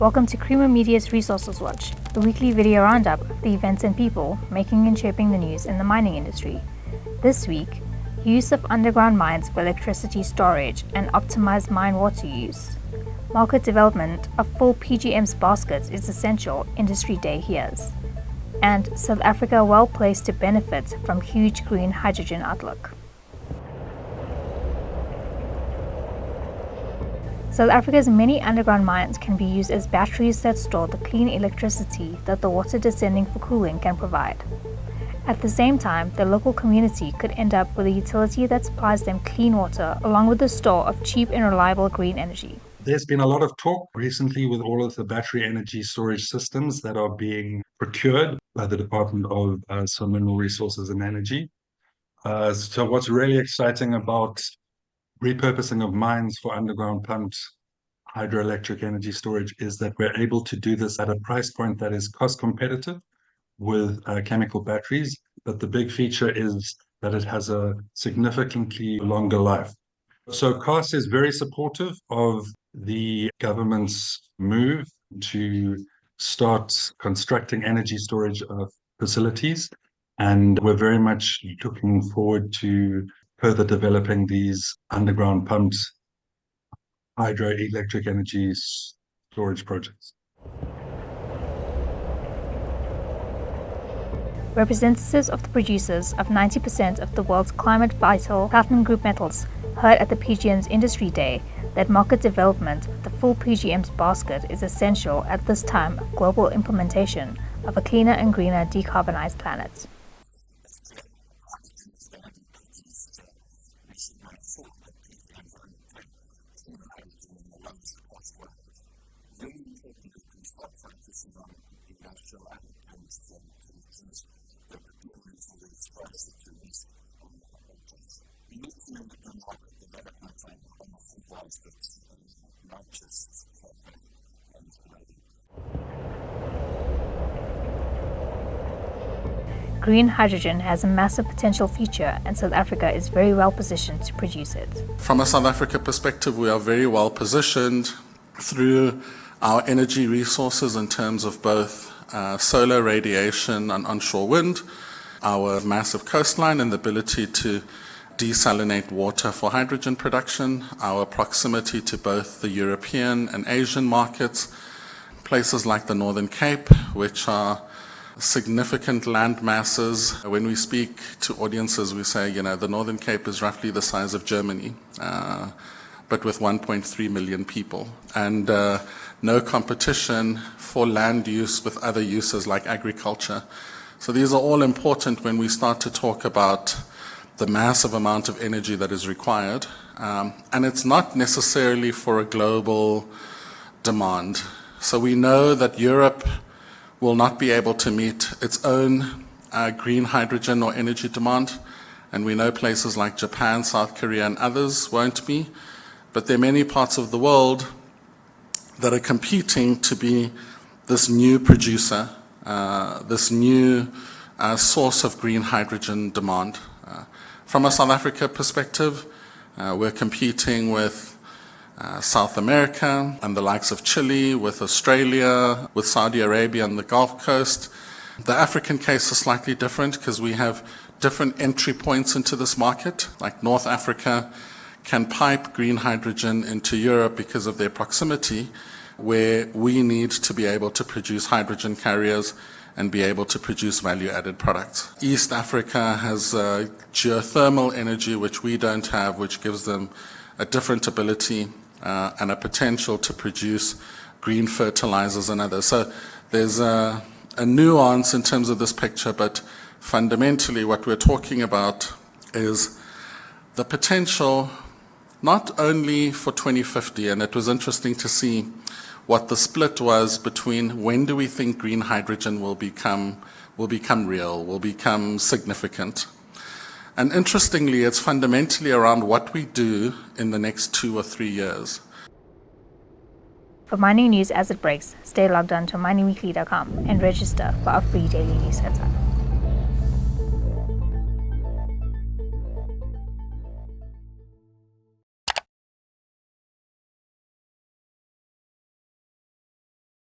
Welcome to Creamer Media's Resources Watch, the weekly video roundup of the events and people making and shaping the news in the mining industry. This week, use of underground mines for electricity storage and optimized mine water use. Market development of full PGMs baskets is essential, Industry Day hears. And South Africa well placed to benefit from huge green hydrogen outlook. South Africa's many underground mines can be used as batteries that store the clean electricity that the water descending for cooling can provide. At the same time, the local community could end up with a utility that supplies them clean water along with a store of cheap and reliable green energy. There's been a lot of talk recently with all of the battery energy storage systems that are being procured by the Department of Mineral Resources and Energy. So what's really exciting about repurposing of mines for underground pumped hydroelectric energy storage is that we're able to do this at a price point that is cost competitive with chemical batteries. But the big feature is that it has a significantly longer life. So CAS is very supportive of the government's move to start constructing energy storage facilities. And we're very much looking forward to further developing these underground pumped hydroelectric energy storage projects. Representatives of the producers of 90% of the world's climate vital platinum group metals heard at the PGMs Industry Day that market development of the full PGMs basket is essential at this time of global implementation of a cleaner and greener decarbonized planet. Green hydrogen has a massive potential future, and South Africa is very well positioned to produce it. From a South Africa perspective, we are very well positioned through our energy resources in terms of both solar radiation and onshore wind, our massive coastline and the ability to desalinate water for hydrogen production, our proximity to both the European and Asian markets, places like the Northern Cape, which are significant land masses. When we speak to audiences, we say, the Northern Cape is roughly the size of Germany, but with 1.3 million people, and no competition for land use with other uses like agriculture. So these are all important when we start to talk about the massive amount of energy that is required. And it's not necessarily for a global demand. So we know that Europe will not be able to meet its own green hydrogen or energy demand. And we know places like Japan, South Korea, and others won't be. But there are many parts of the world that are competing to be this new producer, this new source of green hydrogen demand. From a South Africa perspective, we're competing with South America and the likes of Chile, with Australia, with Saudi Arabia and the Gulf Coast. The African case is slightly different because we have different entry points into this market. Like North Africa can pipe green hydrogen into Europe because of their proximity, where we need to be able to produce hydrogen carriers and be able to produce value-added products. East Africa has geothermal energy, which we don't have, which gives them a different ability and a potential to produce green fertilizers and others. So there's a nuance in terms of this picture, but fundamentally what we're talking about is the potential not only for 2050, and it was interesting to see what the split was between when do we think green hydrogen will become real, will become significant. And interestingly, it's fundamentally around what we do in the next 2 or 3 years. For mining news as it breaks, stay logged on to miningweekly.com and register for our free daily newsletter.